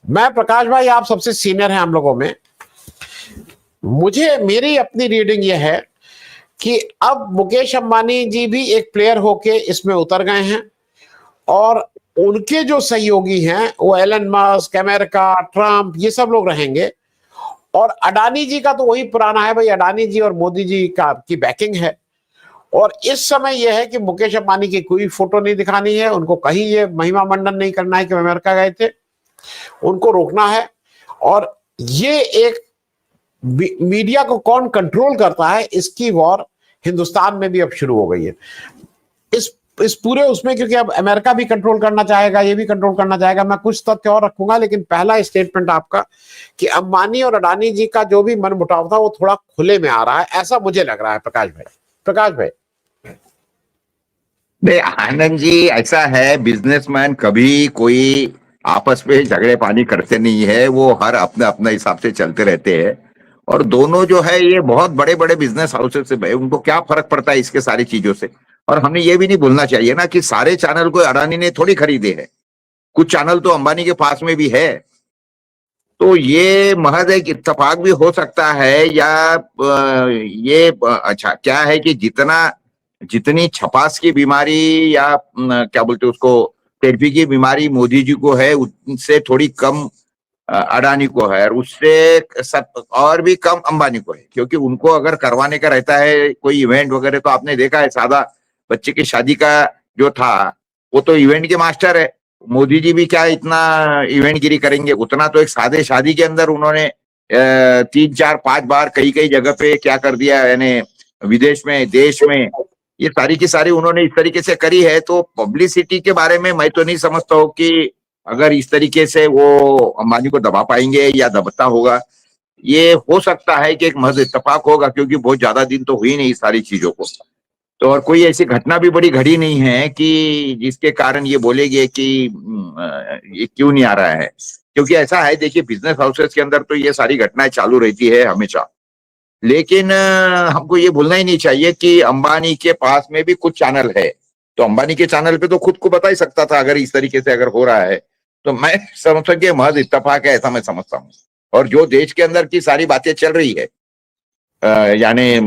मैं प्रकाश भाई, आप सबसे सीनियर हैं हम लोगों में। मुझे मेरी अपनी रीडिंग यह है कि अब मुकेश अंबानी जी भी एक प्लेयर होके इसमें उतर गए हैं, और उनके जो सहयोगी हैं वो एलन मस्क, अमेरिका, ट्रंप, ये सब लोग रहेंगे। और अडानी जी का तो वही पुराना है भाई, अडानी जी और मोदी जी का की बैकिंग है। और इस समय यह है कि मुकेश अंबानी की कोई फोटो नहीं दिखानी है, उनको कहीं ये महिमा मंडन नहीं करना है कि अमेरिका गए थे, उनको रोकना है। और ये एक मीडिया को कौन कंट्रोल करता है, इसकी वॉर हिंदुस्तान में भी अब शुरू हो गई है। इस पूरे उसमें, क्योंकि अब अमेरिका भी कंट्रोल करना चाहेगा, ये भी कंट्रोल करना चाहेगा। मैं कुछ तथ्य और रखूंगा, लेकिन पहला स्टेटमेंट आपका कि अंबानी और अडानी जी का जो भी मनमुटाव था वो थोड़ा खुले में आ रहा है, ऐसा मुझे लग रहा है। प्रकाश भाई, प्रकाश भाई। नहीं आनंद जी, ऐसा है, बिजनेसमैन कभी कोई आपस में झगड़े पानी करते नहीं है, वो हर अपने अपने हिसाब से चलते रहते हैं। और दोनों जो है ये बहुत बड़े बड़े बिजनेस हाउसेस से भाई, उनको क्या फर्क पड़ता है इसके सारी चीजों से। और हमने ये भी नहीं भूलना चाहिए ना कि सारे चैनल को अडानी ने थोड़ी खरीदे हैं, कुछ चैनल तो अंबानी के पास में भी है। तो ये महज एक इत्तेफाक भी हो सकता है, या अच्छा क्या है कि जितनी छपास की बीमारी या क्या बोलते उसको, टिड्डी की बीमारी मोदी जी को है, उनसे थोड़ी कम अडानी को है, और उससे और भी कम अंबानी को है। क्योंकि उनको अगर करवाने का रहता है कोई इवेंट वगैरह, तो आपने देखा है सादा बच्चे की शादी का जो था, वो तो इवेंट के मास्टर है। मोदी जी भी क्या इतना इवेंट गिरी करेंगे? उतना तो एक सादे शादी के अंदर उन्होंने 3 4 5 बार कई कई जगह पे क्या कर दिया, यानी विदेश में, देश में, ये सारी की सारी उन्होंने इस तरीके से करी है। तो पब्लिसिटी के बारे में मैं तो नहीं समझता हूँ कि अगर इस तरीके से वो अंबानी को दबा पाएंगे या दबता होगा। ये हो सकता है कि एक महज इत्तेफाक होगा, क्योंकि बहुत ज्यादा दिन तो हुई नहीं इस सारी चीजों को। तो और कोई ऐसी घटना भी बड़ी घड़ी नहीं है कि जिसके कारण ये बोलेंगे कि ये क्यों नहीं आ रहा है। क्योंकि ऐसा है, देखिए, बिजनेस हाउसेस के अंदर तो ये सारी घटनाएं चालू रहती है हमेशा। लेकिन हमको ये भूलना ही नहीं चाहिए कि अंबानी के पास में भी कुछ चैनल है। तो अंबानी के चैनल पे तो खुद को बता ही सकता था अगर इस तरीके से अगर हो रहा है। तो मैं समझता कि महज इत्तेफाक है, ऐसा मैं समझता हूँ। और जो देश के अंदर की सारी बातें चल रही है, यानी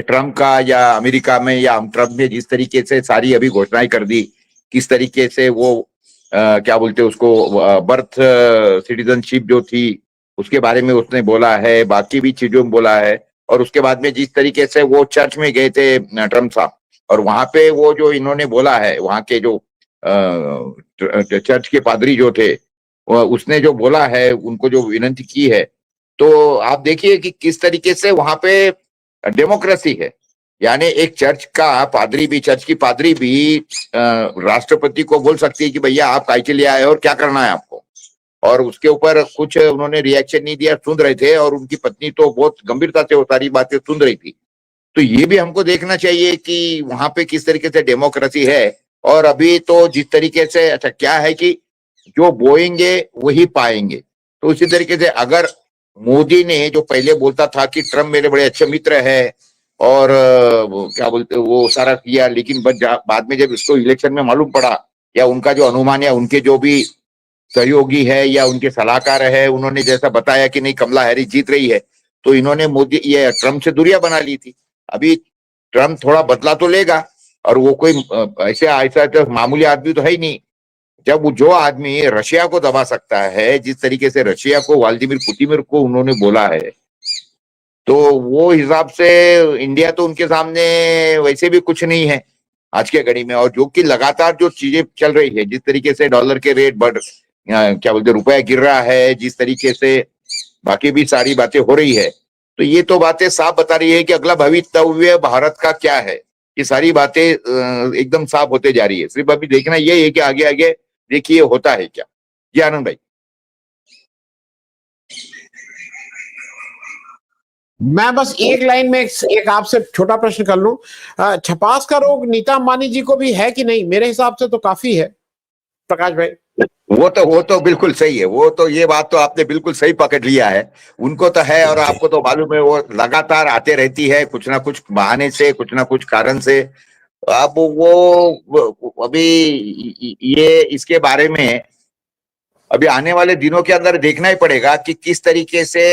ट्रम्प का, या अमेरिका में, या ट्रम्प ने जिस तरीके से सारी अभी घोषणाएं कर दी, किस तरीके से वो क्या बोलते उसको, बर्थ सिटीजनशिप जो थी उसके बारे में उसने बोला है, बाकी भी चीजों में बोला है। और उसके बाद में जिस तरीके से वो चर्च में गए थे ट्रम्प साहब, और वहां पे वो जो इन्होंने बोला है, वहां के जो चर्च के पादरी जो थे, उसने जो बोला है, उनको जो विनती की है, तो आप देखिए कि किस तरीके से वहां पे डेमोक्रेसी है। यानी एक चर्च का पादरी भी, चर्च की पादरी भी राष्ट्रपति को बोल सकती है कि भैया आप काय के लिए आए और क्या करना है आपको। और उसके ऊपर कुछ उन्होंने रिएक्शन नहीं दिया, सुन रहे थे। और उनकी पत्नी तो बहुत गंभीरता से वो सारी बातें सुन रही थी। तो ये भी हमको देखना चाहिए कि वहां पे किस तरीके से डेमोक्रेसी है। और अभी तो जिस तरीके से, अच्छा क्या है कि जो बोएंगे वही पाएंगे। तो उसी तरीके से अगर मोदी ने जो पहले बोलता था कि ट्रम्प मेरे बड़े अच्छे मित्र है, और क्या बोलते वो सारा किया, लेकिन बाद में जब इसको इलेक्शन में मालूम पड़ा, या उनका जो अनुमान, या उनके जो भी सहयोगी है या उनके सलाहकार है, उन्होंने जैसा बताया कि नहीं कमला हैरिस जीत रही है, तो इन्होंने मोदी, ये ट्रम्प से दूरियां बना ली थी। अभी ट्रम्प थोड़ा बदला तो लेगा, और वो कोई ऐसे ऐसा तो मामूली आदमी तो है ही नहीं। जब जो आदमी रशिया को दबा सकता है, जिस तरीके से रशिया को, व्लादिमीर पुतिन को उन्होंने बोला है, तो वो हिसाब से इंडिया तो उनके सामने वैसे भी कुछ नहीं है आज के घड़ी में। और जो कि लगातार जो चीजें चल रही है, जिस तरीके से डॉलर के रेट क्या बोलते रुपया गिर रहा है, जिस तरीके से बाकी भी सारी बातें हो रही है, तो ये तो बातें साफ बता रही है कि अगला भवितव्य भारत का क्या है। ये सारी बातें एकदम साफ होते जा रही है। सिर्फ अभी देखना ये है कि आगे आगे देखिए होता है क्या। जी आनंद भाई। मैं बस एक लाइन में एक आपसे छोटा प्रश्न कर लूं। छपास का रोग नीता अंबानी जी को भी है कि नहीं? मेरे हिसाब से तो काफी है, प्रकाश भाई। वो तो बिल्कुल सही है। वो तो, ये बात तो आपने बिल्कुल सही पकड़ लिया है। उनको तो है, और आपको तो मालूम है वो लगातार आते रहती है कुछ ना कुछ बहाने से, कुछ ना कुछ कारण से। अब वो अभी ये इसके बारे में अभी आने वाले दिनों के अंदर देखना ही पड़ेगा कि किस तरीके से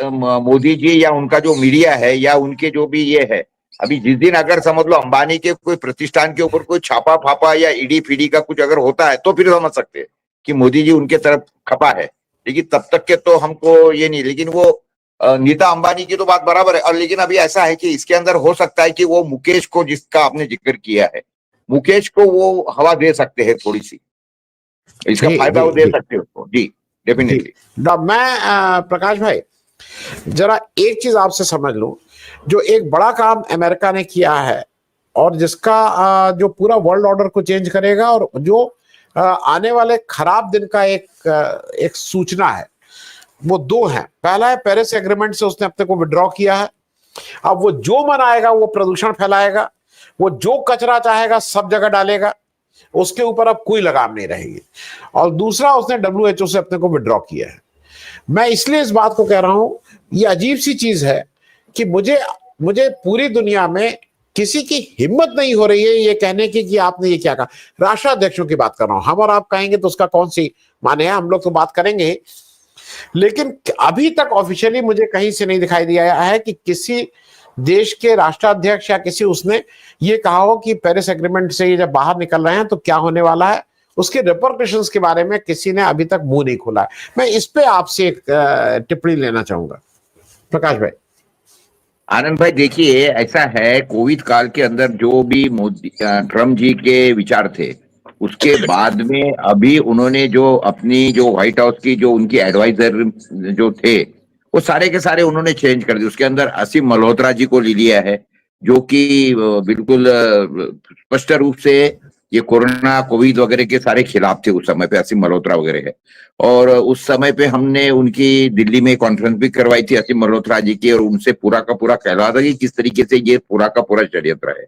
मोदी जी या उनका जो मीडिया है या उनके जो भी ये है, अभी जिस दिन अगर समझ लो अंबानी के कोई प्रतिष्ठान के ऊपर कोई छापा फापा या ईडी फीडी का कुछ अगर होता है तो फिर समझ सकते हैं कि मोदी जी उनके तरफ खपा है। लेकिन तब तक के तो हमको ये नहीं, लेकिन वो नीता अंबानी की तो बात बराबर है। और लेकिन अभी ऐसा है कि इसके अंदर हो सकता है कि वो मुकेश को, जिसका आपने जिक्र किया है, मुकेश को वो हवा दे सकते हैं थोड़ी सी, इसका जी फायदा जी वो दे जी सकते हैं उसको। जी जी। डेफिनेटली। मैं प्रकाश भाई जरा एक चीज आपसे समझ लूं, जो एक बड़ा काम अमेरिका ने किया है और जिसका जो पूरा वर्ल्ड ऑर्डर को चेंज करेगा और जो आने वाले खराब दिन का एक सूचना है, वो दो हैं। पहला है पेरिस एग्रीमेंट से उसने अपने को विड्रॉ किया है। अब वो जो मनाएगा वो प्रदूषण फैलाएगा, वो जो कचरा चाहेगा सब जगह डालेगा, उसके ऊपर अब कोई लगाम नहीं रहेगी। और दूसरा, उसने डब्ल्यूएचओ से अपने को विड्रॉ किया है। मैं इसलिए इस बात को कह रहा हूं, ये अजीब सी चीज है कि मुझे पूरी दुनिया में किसी की हिम्मत नहीं हो रही है ये कहने की कि आपने ये क्या कहा। राष्ट्राध्यक्षों की बात कर रहा हूं, हम और आप कहेंगे तो उसका कौन सी माने है, हम लोग तो बात करेंगे, लेकिन अभी तक ऑफिशियली मुझे कहीं से नहीं दिखाई दिया है कि किसी देश के राष्ट्राध्यक्ष या किसी उसने ये कहा हो कि पेरिस एग्रीमेंट से ये जब बाहर निकल रहे हैं तो क्या होने वाला है, उसके रिपरकशंस के बारे में किसी ने अभी तक मुंह नहीं खोला है। मैं इस पे आपसे एक टिप्पणी लेना चाहूंगा प्रकाश भाई। आनंद भाई देखिए, ऐसा है कोविड काल के अंदर जो भी मोदी ट्रम्प जी के विचार थे, उसके बाद में अभी उन्होंने जो अपनी जो व्हाइट हाउस की जो उनकी एडवाइजर जो थे वो सारे के सारे उन्होंने चेंज कर दिए। उसके अंदर असीम मल्होत्रा जी को ले लिया है, जो कि बिल्कुल स्पष्ट रूप से ये कोरोना कोविड वगैरह के सारे खिलाफ थे उस समय पे, असीम मल्होत्रा वगैरह है। और उस समय पे हमने उनकी दिल्ली में कॉन्फ्रेंस भी करवाई थी असीम मल्होत्रा जी की, और उनसे पूरा का पूरा कहलवा था कि किस तरीके से ये पूरा का पूरा षड्यंत्र है।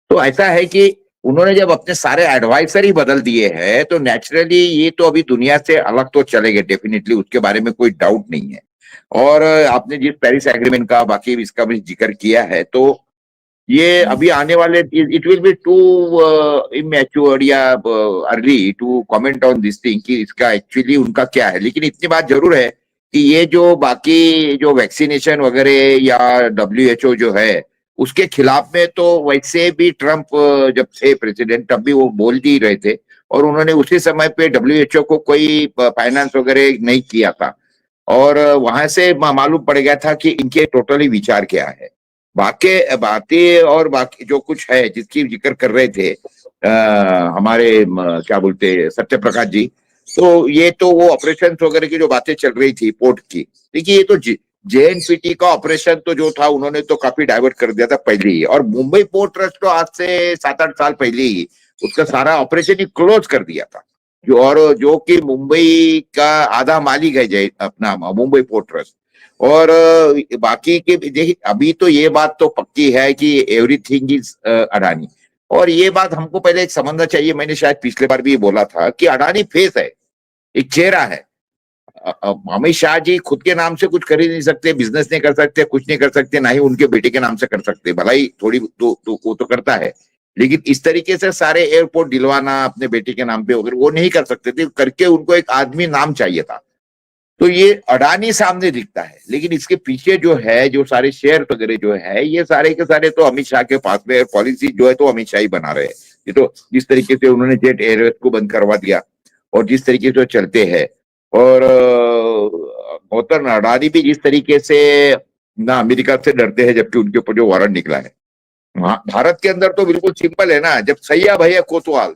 तो ऐसा है कि उन्होंने जब अपने सारे एडवाइजर ही बदल दिए हैं तो नेचुरली ये तो अभी दुनिया से अलग तो चले गए डेफिनेटली, उसके बारे में कोई डाउट नहीं है। और आपने जिस पेरिस एग्रीमेंट का बाकी इसका भी जिक्र किया है, तो ये अभी आने वाले, it will be too immature या early to comment on this thing कि इसका एक्चुअली उनका क्या है। लेकिन इतनी बात जरूर है कि ये जो बाकी जो वैक्सीनेशन वगैरह या डब्ल्यूएचओ जो है उसके खिलाफ में, तो वैसे भी ट्रम्प जब थे प्रेसिडेंट तब भी वो बोल ही रहे थे, और उन्होंने उसी समय पे डब्ल्यूएचओ को कोई फाइनेंस वगैरह नहीं किया था। और वहां से मालूम पड़ गया था कि इनके टोटली विचार क्या है। बाकी बातें और बाकी जो कुछ है जिसकी जिक्र कर रहे थे हमारे क्या बोलते सत्य प्रकाश जी, तो ये तो वो ऑपरेशन वगैरह की जो बातें चल रही थी पोर्ट की, देखिए ये तो जेएनपीटी का ऑपरेशन तो जो था उन्होंने तो काफी डाइवर्ट कर दिया था पहले ही। और मुंबई पोर्ट ट्रस्ट तो आज से 7-8 साल पहले ही उसका सारा ऑपरेशन ही क्लोज कर दिया था, जो कि मुंबई का आधा मालिक है अपना मुंबई पोर्ट ट्रस्ट। और बाकी के देखिए, अभी तो ये बात तो पक्की है कि एवरीथिंग इज अडानी। और ये बात हमको पहले एक समझना चाहिए, मैंने शायद पिछले बार भी ये बोला था कि अडानी फेस है, एक चेहरा है। अमित शाह जी खुद के नाम से कुछ कर ही नहीं सकते, बिजनेस नहीं कर सकते, कुछ नहीं कर सकते, ना ही उनके बेटे के नाम से कर सकते। भलाई थोड़ी वो तो करता है, लेकिन इस तरीके से सारे एयरपोर्ट दिलवाना अपने बेटे के नाम पे वगैरह वो नहीं कर सकते थे, करके उनको एक आदमी नाम चाहिए था। तो ये अडानी सामने दिखता है, लेकिन इसके पीछे जो है जो सारे शेयर वगैरह जो है ये सारे के सारे तो अमित शाह के पास में है। पॉलिसी जो है तो अमित शाह ही बना रहे हैं। ये तो जिस तरीके से उन्होंने जेट एयरवेज को बंद करवा दिया और जिस तरीके से चलते हैं, और गौतम अडानी भी जिस तरीके से ना अमेरिका से डरते हैं, जबकि उनके ऊपर जो वारंट निकला है भारत के अंदर तो बिल्कुल सिंपल है ना, जब सैया भैया कोतवाल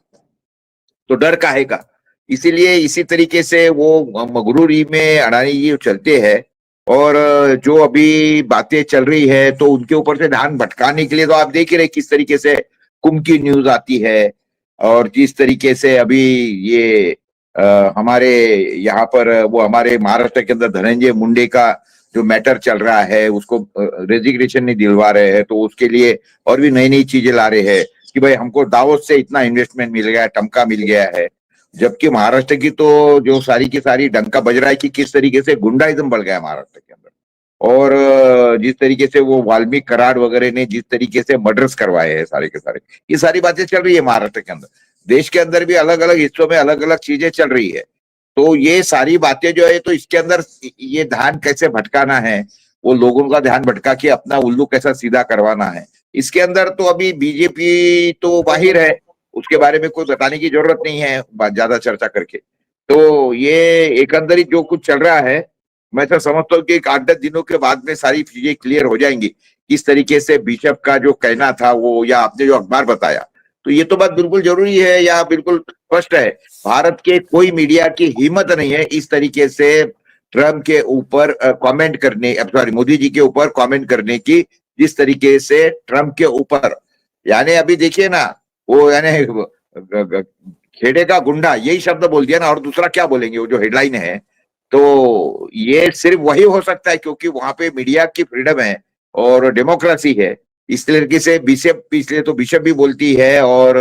तो डर काहे का। इसीलिए इसी तरीके से वो मगरूरी में अडानी जी चलते हैं। और जो अभी बातें चल रही है तो उनके ऊपर से ध्यान भटकाने के लिए तो आप देख ही रहे किस तरीके से कुंभ की न्यूज आती है, और जिस तरीके से अभी ये हमारे यहाँ पर वो हमारे महाराष्ट्र के अंदर धनंजय मुंडे का जो मैटर चल रहा है उसको रेजिग्नेशन नहीं दिलवा रहे हैं, तो उसके लिए और भी नई नई चीजें ला रहे हैं कि भाई हमको दावोस से इतना इन्वेस्टमेंट मिल गया है, टमका मिल गया है। जबकि महाराष्ट्र की तो जो सारी की सारी डंका बज रहा है कि किस तरीके से गुंडाइज्म बढ़ गया महाराष्ट्र के अंदर, और जिस तरीके से वो वाल्मीकि करार वगैरह ने जिस तरीके से मर्डर्स करवाए हैं सारे के सारे, ये सारी बातें चल रही है महाराष्ट्र के अंदर। देश के अंदर भी अलग अलग हिस्सों में अलग अलग चीजें चल रही है। तो ये सारी बातें जो है, तो इसके अंदर ये ध्यान कैसे भटकाना है, वो लोगों का ध्यान भटका के अपना उल्लू कैसा सीधा करवाना है, इसके अंदर तो अभी बीजेपी तो बाहिर है, उसके बारे में कोई बताने की जरूरत नहीं है ज्यादा चर्चा करके। तो ये एक अंदर ही जो कुछ चल रहा है, मैं तो समझता हूँ कि 8-10 दिनों के बाद में सारी चीजें क्लियर हो जाएंगी, किस तरीके से बिशप का जो कहना था वो, या आपने जो अखबार बताया, तो ये तो बात बिल्कुल जरूरी है या बिल्कुल स्पष्ट है। भारत के कोई मीडिया की हिम्मत नहीं है इस तरीके से ट्रम्प के ऊपर कमेंट करने, सॉरी मोदी जी के ऊपर कमेंट करने की, जिस तरीके से ट्रम्प के ऊपर, यानी अभी देखिए ना, वो यानी खेड़े का गुंडा यही शब्द बोल दिया ना, और दूसरा क्या बोलेंगे, वो जो हेडलाइन है। तो ये सिर्फ वही हो सकता है क्योंकि वहां पे मीडिया की फ्रीडम है और डेमोक्रेसी है। इस तरीके से बिशप, इसलिए तो बिशप भी बोलती है और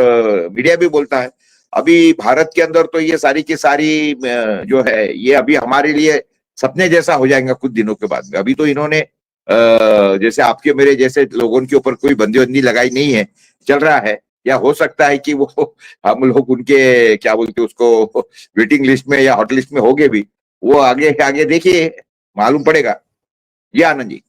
मीडिया भी बोलता है। अभी भारत के अंदर तो ये सारी की सारी जो है, ये अभी हमारे लिए सपने जैसा हो जाएगा कुछ दिनों के बाद में। अभी तो इन्होंने जैसे आपके मेरे जैसे लोगों के ऊपर कोई बंदीबंदी लगाई नहीं है, चल रहा है, या हो सकता है कि वो हम लोग उनके क्या बोलते उसको वेटिंग लिस्ट में या हॉट लिस्ट में होंगे भी, वो आगे आगे देखिए मालूम पड़ेगा। जी आनंद जी।